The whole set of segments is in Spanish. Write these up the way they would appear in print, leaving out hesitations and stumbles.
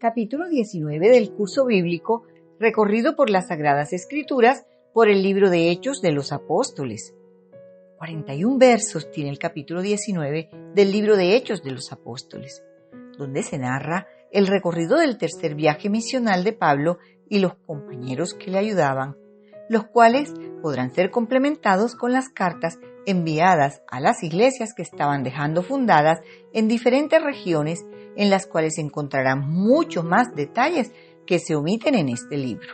capítulo 19 del curso bíblico recorrido por las Sagradas Escrituras por el libro de Hechos de los Apóstoles. 41 versos tiene el capítulo 19 del libro de Hechos de los Apóstoles, donde se narra el recorrido del tercer viaje misional de Pablo y los compañeros que le ayudaban, los cuales podrán ser complementados con las cartas enviadas a las iglesias que estaban dejando fundadas en diferentes regiones, en las cuales encontrarán muchos más detalles que se omiten en este libro.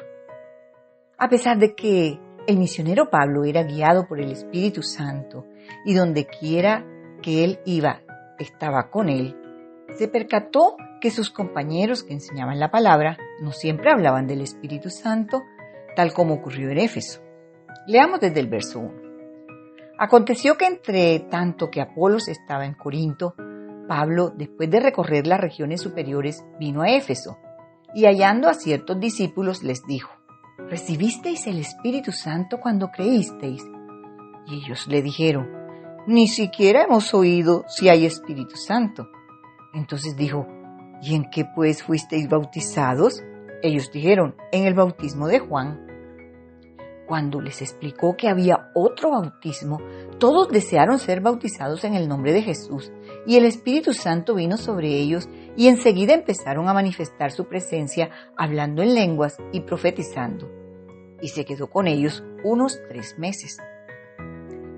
A pesar de que el misionero Pablo era guiado por el Espíritu Santo y donde quiera que él iba, estaba con él, se percató que sus compañeros que enseñaban la palabra no siempre hablaban del Espíritu Santo, tal como ocurrió en Éfeso. Leamos desde el verso 1. Aconteció que entre tanto que Apolos estaba en Corinto, Pablo, después de recorrer las regiones superiores, vino a Éfeso, y hallando a ciertos discípulos les dijo: ¿Recibisteis el Espíritu Santo cuando creísteis? Y ellos le dijeron: Ni siquiera hemos oído si hay Espíritu Santo. Entonces dijo: ¿Y en qué pues fuisteis bautizados? Ellos dijeron: En el bautismo de Juan. Cuando les explicó que había otro bautismo, todos desearon ser bautizados en el nombre de Jesús, y el Espíritu Santo vino sobre ellos, y enseguida empezaron a manifestar su presencia, hablando en lenguas y profetizando. Y se quedó con ellos unos 3 meses.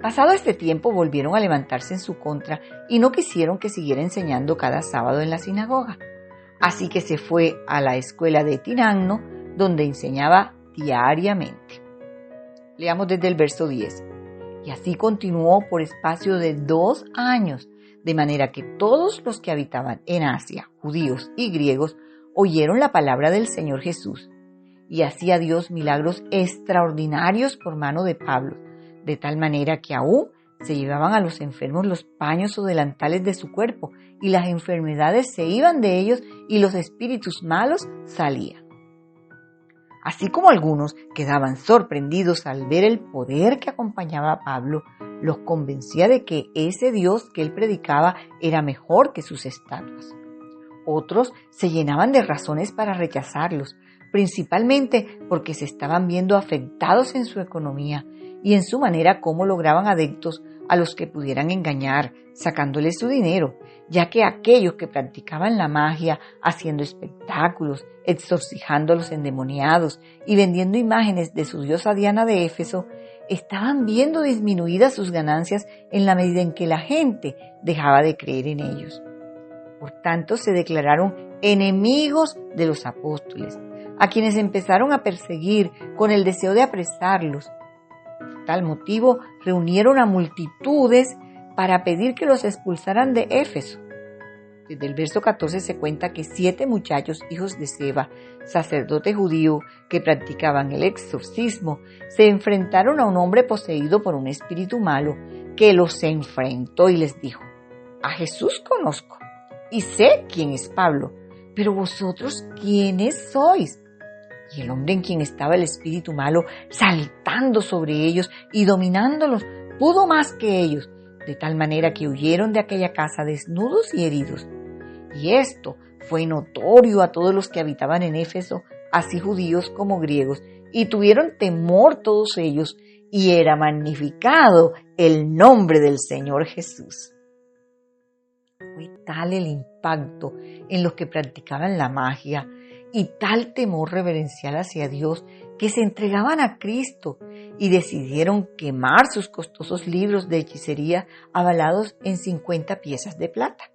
Pasado este tiempo volvieron a levantarse en su contra, y no quisieron que siguiera enseñando cada sábado en la sinagoga. Así que se fue a la escuela de Tiranno, donde enseñaba diariamente. Leamos desde el verso 10. Y así continuó por espacio de 2 años, de manera que todos los que habitaban en Asia, judíos y griegos, oyeron la palabra del Señor Jesús. Y hacía Dios milagros extraordinarios por mano de Pablo, de tal manera que aún se llevaban a los enfermos los paños o delantales de su cuerpo, y las enfermedades se iban de ellos y los espíritus malos salían. Así como algunos quedaban sorprendidos al ver el poder que acompañaba a Pablo, los convencía de que ese Dios que él predicaba era mejor que sus estatuas. Otros se llenaban de razones para rechazarlos, principalmente porque se estaban viendo afectados en su economía y en su manera como lograban adeptos a los que pudieran engañar, sacándoles su dinero, ya que aquellos que practicaban la magia, haciendo espectáculos, exorcijando a los endemoniados y vendiendo imágenes de su diosa Diana de Éfeso, estaban viendo disminuidas sus ganancias en la medida en que la gente dejaba de creer en ellos. Por tanto, se declararon enemigos de los apóstoles, a quienes empezaron a perseguir con el deseo de apresarlos. Por tal motivo, reunieron a multitudes para pedir que los expulsaran de Éfeso. Desde el verso 14 se cuenta que 7 muchachos, hijos de Seba, sacerdote judío, que practicaban el exorcismo, se enfrentaron a un hombre poseído por un espíritu malo, que los enfrentó y les dijo: A Jesús conozco, y sé quién es Pablo, pero vosotros, ¿quiénes sois? Y el hombre en quien estaba el espíritu malo, saltando sobre ellos y dominándolos, pudo más que ellos, de tal manera que huyeron de aquella casa desnudos y heridos. Y esto fue notorio a todos los que habitaban en Éfeso, así judíos como griegos, y tuvieron temor todos ellos, y era magnificado el nombre del Señor Jesús. Fue tal el impacto en los que practicaban la magia y tal temor reverencial hacia Dios, que se entregaban a Cristo y decidieron quemar sus costosos libros de hechicería avalados en 50 piezas de plata.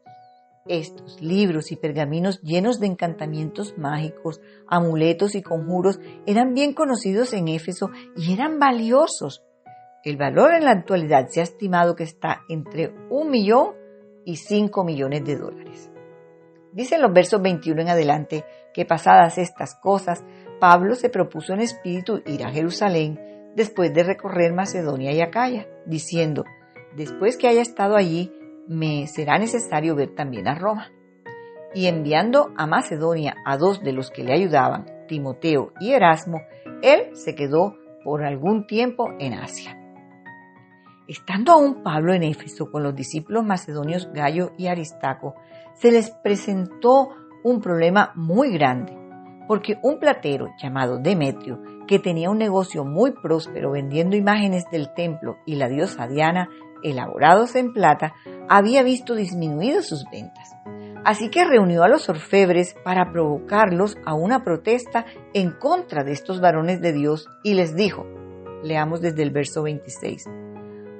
Estos libros y pergaminos llenos de encantamientos mágicos, amuletos y conjuros eran bien conocidos en Éfeso y eran valiosos. El valor en la actualidad se ha estimado que está entre 1 millón y 5 millones de dólares. Dicen los versos 21 en adelante que pasadas estas cosas, Pablo se propuso en espíritu ir a Jerusalén después de recorrer Macedonia y Acaya, diciendo: después que haya estado allí, me será necesario ver también a Roma. Y enviando a Macedonia a 2 de los que le ayudaban, Timoteo y Erasmo, él se quedó por algún tiempo en Asia. Estando aún Pablo en Éfeso con los discípulos macedonios Gayo y Aristarco, se les presentó un problema muy grande, porque un platero llamado Demetrio, que tenía un negocio muy próspero vendiendo imágenes del templo y la diosa Diana elaborados en plata, había visto disminuidas sus ventas. Así que reunió a los orfebres para provocarlos a una protesta en contra de estos varones de Dios y les dijo, leamos desde el verso 26,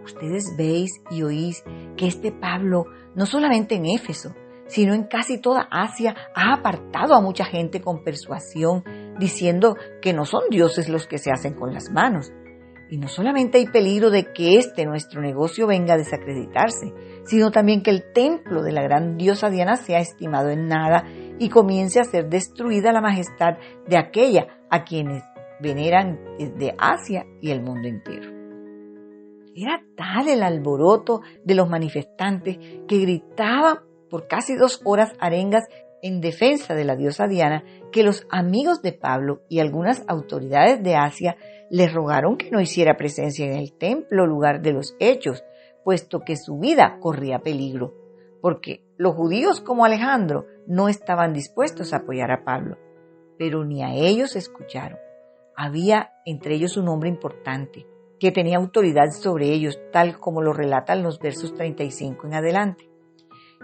ustedes veis y oís que este Pablo, no solamente en Éfeso, sino en casi toda Asia, ha apartado a mucha gente con persuasión, diciendo que no son dioses los que se hacen con las manos. Y no solamente hay peligro de que nuestro negocio venga a desacreditarse, sino también que el templo de la gran diosa Diana sea estimado en nada y comience a ser destruida la majestad de aquella a quienes veneran desde Asia y el mundo entero. Era tal el alboroto de los manifestantes que gritaban por casi 2 horas arengas en defensa de la diosa Diana que los amigos de Pablo y algunas autoridades de Asia le rogaron que no hiciera presencia en el templo, lugar de los hechos, puesto que su vida corría peligro, porque los judíos como Alejandro no estaban dispuestos a apoyar a Pablo, pero ni a ellos escucharon. Había entre ellos un hombre importante, que tenía autoridad sobre ellos, tal como lo relatan los versos 35 en adelante.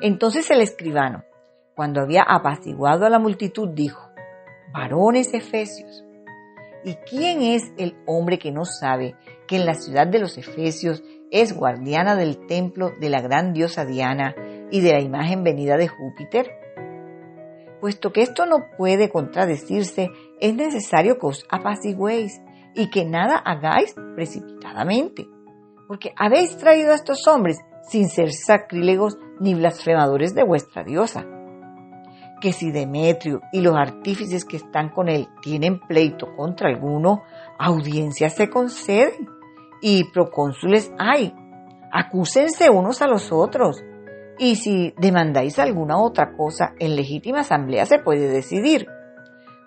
Entonces el escribano, cuando había apaciguado a la multitud, dijo, varones efesios, ¿y quién es el hombre que no sabe que en la ciudad de los efesios es guardiana del templo de la gran diosa Diana y de la imagen venida de Júpiter? Puesto que esto no puede contradecirse, es necesario que os apaciguéis y que nada hagáis precipitadamente, porque habéis traído a estos hombres sin ser sacrílegos ni blasfemadores de vuestra diosa. Que si Demetrio y los artífices que están con él tienen pleito contra alguno, audiencias se conceden y procónsules hay. Acúsense unos a los otros. Y si demandáis alguna otra cosa, en legítima asamblea se puede decidir.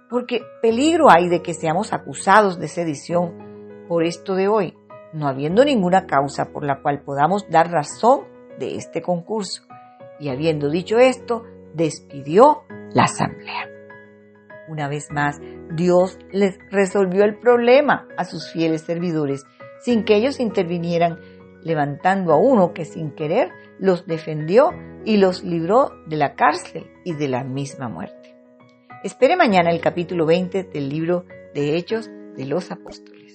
Porque peligro hay de que seamos acusados de sedición por esto de hoy, no habiendo ninguna causa por la cual podamos dar razón de este concurso. Y habiendo dicho esto, despidió la asamblea. Una vez más, Dios les resolvió el problema a sus fieles servidores, sin que ellos intervinieran, levantando a uno que sin querer los defendió y los libró de la cárcel y de la misma muerte. Espere mañana el capítulo 20 del libro de Hechos de los Apóstoles.